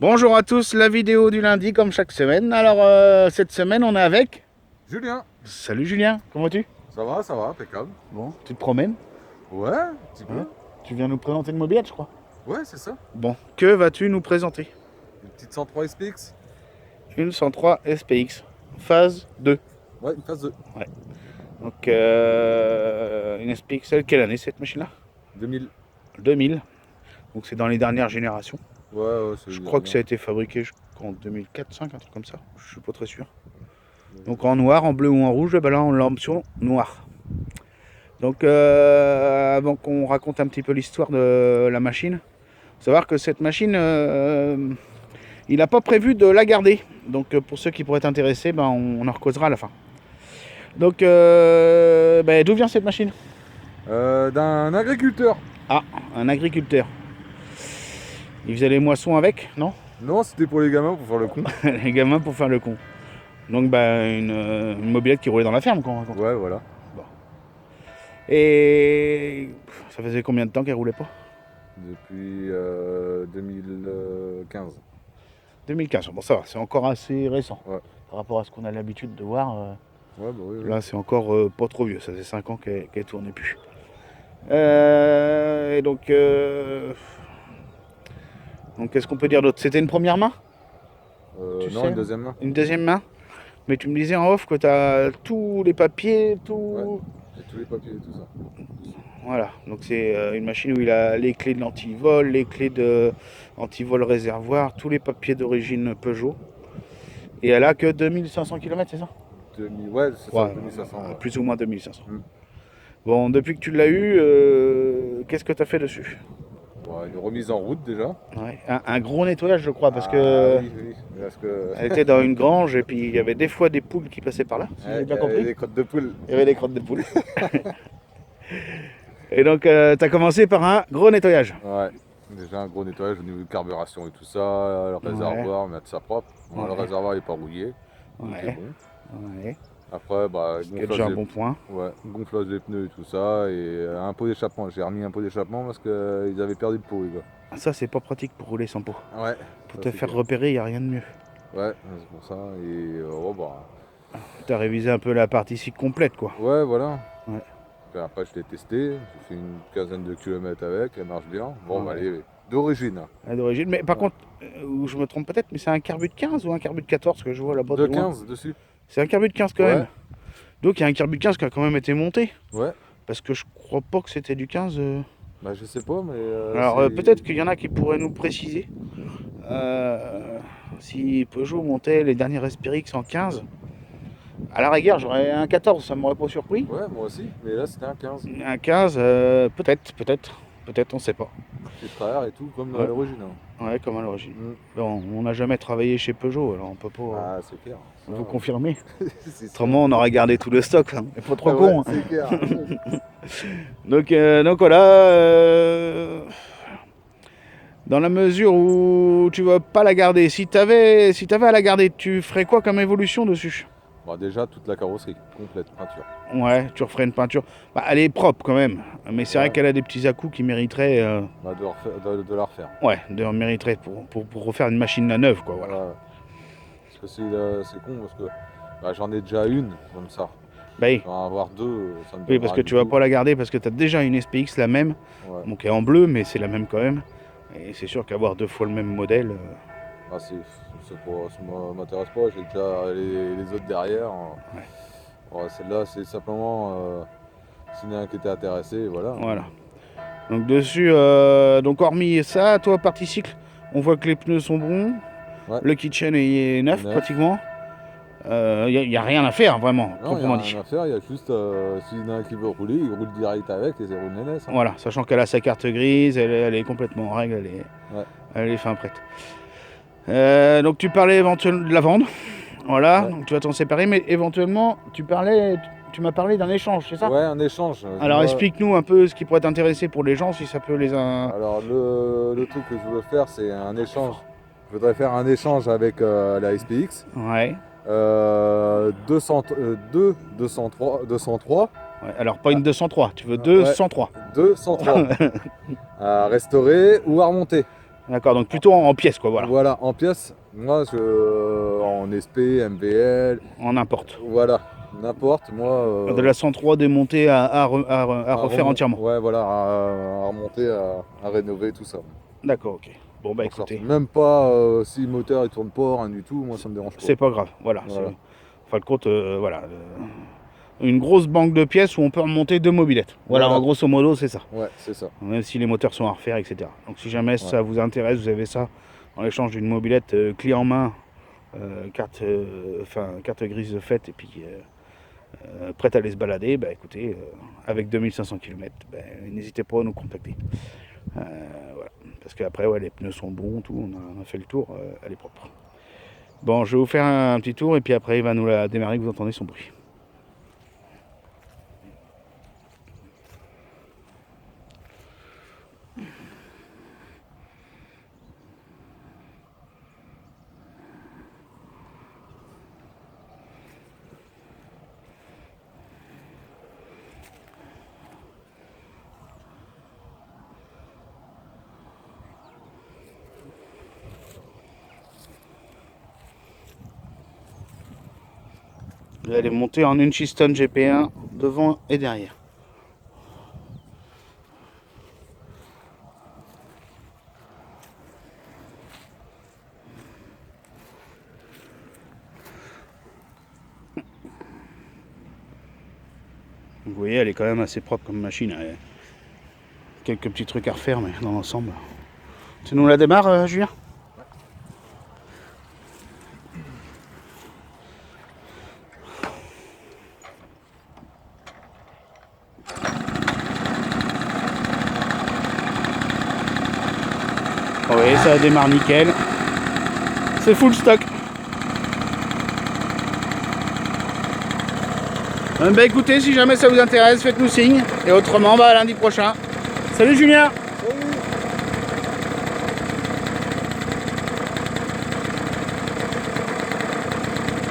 Bonjour à tous, la vidéo du lundi comme chaque semaine. Alors cette semaine on est avec Julien. Salut Julien, comment vas-tu? Ça va, impeccable. Bon, tu te promènes? Ouais, un petit peu. Hein? Tu viens nous présenter une mobilette je crois. Ouais, c'est ça. Bon, que vas-tu nous présenter? Une petite 103 SPX. Une 103 SPX, phase 2. Ouais, une phase 2. Ouais. Donc une SPX, quelle année cette machine là? 2000. 2000. Donc c'est dans les dernières générations. Ouais, c'est Je crois que ça a été fabriqué en 2004-5, un truc comme ça. Je suis pas très sûr. Donc en noir, en bleu ou en rouge, ben là on l'a option noir. Donc avant qu'on raconte un petit peu l'histoire de la machine, faut savoir que cette machine, il n'a pas prévu de la garder. Donc pour ceux qui pourraient être intéressés, ben, on en recausera à la fin. Donc d'où vient cette machine? D'un agriculteur. Ah, un agriculteur. Il faisait les moissons avec, non? Non, c'était pour les gamins pour faire le con. Les gamins pour faire le con. Donc une mobilette qui roulait dans la ferme qu'on raconte. Ouais, voilà. Bon. Et ça faisait combien de temps qu'elle roulait pas? Depuis 2015. 2015, bon ça va, c'est encore assez récent. Ouais. Par rapport à ce qu'on a l'habitude de voir. Ouais, bah oui. Là c'est encore pas trop vieux, ça fait 5 ans qu'elle tournait plus. Et donc qu'est-ce qu'on peut dire d'autre? C'était une première main? Non, une deuxième main. Une deuxième main? Mais tu me disais en off que tu as tous les papiers, tout. Ouais, j'ai tous les papiers et tout ça. Voilà, donc c'est une machine où il a les clés de l'antivol, les clés de antivol réservoir, tous les papiers d'origine Peugeot. Et elle a que 2500 km, c'est ça? 2000, ouais, c'est ça, 2500. Ouais. Plus ou moins 2500. Mm. Bon, depuis que tu l'as eu, qu'est-ce que tu as fait dessus? Ouais, une remise en route déjà. Ouais, un gros nettoyage, je crois, parce que Oui, parce que elle était dans une grange et puis il y avait des fois des poules qui passaient par là, si j'ai bien compris. des crottes de poule. Il y avait des crottes de poules. Et donc, tu as commencé par un gros nettoyage. Ouais, déjà un gros nettoyage au niveau de carburation et tout ça, le réservoir, mettre ça propre. Bon, le réservoir n'est pas rouillé, donc c'est bon. Ouais. Après, C'est déjà un bon point. Ouais, gonflage des pneus et tout ça, et un pot d'échappement. J'ai remis un pot d'échappement parce qu'ils avaient perdu le pot, les gars. Ça, c'est pas pratique pour rouler sans pot. Ouais. Pour te faire repérer, il n'y a rien de mieux. Ouais, c'est pour ça, et Tu as révisé un peu la partie cycle complète, quoi. Ouais, voilà. Ouais. Après, je l'ai testé, j'ai fait une quinzaine de kilomètres avec, elle marche bien. Bon, bah, elle est d'origine. D'origine, mais par contre, je me trompe peut-être, mais c'est un carbu de 15 ou un carbu de 14 que je vois là-bas De 15 dessus. C'est un carbu de 15 quand Ouais. même. Donc il y a un carbu de 15 qui a quand même été monté. Ouais. Parce que je crois pas que c'était du 15. Bah, je sais pas, mais. Alors peut-être qu'il y en a qui pourraient nous préciser. Si Peugeot montait les derniers SPX en 15, à la rigueur j'aurais un 14, ça m'aurait pas surpris. Ouais, moi aussi, mais là c'était un 15. Un 15, peut-être, on sait pas. C'est frère et tout, comme à l'origine. Hein. Ouais, comme à l'origine. Bon, on n'a jamais travaillé chez Peugeot, alors on peut pas. Ah, c'est clair. On peut confirmer. C'est Autrement, on aurait gardé tout le stock. Hein. Et pas trop con. C'est clair. Donc voilà. Dans la mesure où tu vas pas la garder, si t'avais à la garder, tu ferais quoi comme évolution dessus? Bon, déjà, toute la carrosserie complète, peinture. Ouais, tu referais une peinture. Bah, elle est propre quand même, mais c'est vrai qu'elle a des petits à-coups qui mériteraient. De la refaire. Ouais, mériterait pour refaire une machine à neuve, quoi. Voilà. Ouais. Parce que c'est con, parce que j'en ai déjà une comme ça. Bah oui. En avoir deux, ça me Oui, parce que tu vas pas la garder parce que tu as déjà une SPX la même, donc elle est en bleu, mais c'est la même quand même. Et c'est sûr qu'avoir 2 fois le même modèle. Ça m'intéresse pas, j'ai déjà les autres derrière. Ouais, celle-là, c'est simplement s'il y en a un qui était intéressé, voilà. Voilà. Donc dessus, donc hormis ça, toi partie cycle, on voit que les pneus sont bons, le kitchen est neuf pratiquement. Il n'y a rien à faire vraiment, proprement dit. Il n'y a rien à faire, il y a juste s'il y en a un qui veut rouler, il roule direct avec et c'est roule NS. Hein. Voilà, sachant qu'elle a sa carte grise, elle est complètement en règle, elle est fin prête. Donc tu parlais éventuellement de la vendre, voilà, donc tu vas t'en séparer, mais éventuellement tu m'as parlé d'un échange, c'est ça? Ouais, un échange. Alors explique-nous un peu ce qui pourrait t'intéresser pour les gens, si ça peut les... Alors le truc que je veux faire, c'est un échange. Je voudrais faire un échange avec la SPX. Ouais. 203. Ouais, alors pas une 203, tu veux 203. 203. À restaurer ou à remonter. D'accord, donc plutôt en pièces quoi, voilà. Voilà, en pièces. Moi, en SP, MVL, En importe. voilà, n'importe. Moi, De la 103 démontée à refaire entièrement. Ouais, voilà, à remonter, à rénover tout ça. D'accord, ok. Bon bah En sorte, écoutez, même pas si le moteur il tourne pas, rien du tout, moi ça me dérange pas. c'est pas grave, voilà. Voilà. En fin de compte, voilà. Une grosse banque de pièces où on peut remonter 2 mobylettes. Voilà, Voilà. en grosso modo, c'est ça. Ouais, c'est ça. Même si les moteurs sont à refaire, etc. Donc si jamais ça vous intéresse, vous avez ça en échange d'une mobylette clé en main, carte grise de fête et puis prête à aller se balader, bah écoutez, avec 2500 km, bah, n'hésitez pas à nous contacter. Voilà. Parce qu'après, ouais, les pneus sont bons, tout, on a fait le tour, elle est propre. Bon, je vais vous faire un petit tour et puis après, il va nous la démarrer, que vous entendez son bruit. Elle est montée en une Chiston GP1 devant et derrière. Vous voyez, elle est quand même assez propre comme machine. Elle a quelques petits trucs à refaire, mais dans l'ensemble. Tu nous la démarres, Julien ? Oui, ça démarre nickel. C'est full stock. Bah écoutez, si jamais ça vous intéresse, faites-nous signe. Et autrement, bah à lundi prochain. Salut Julien!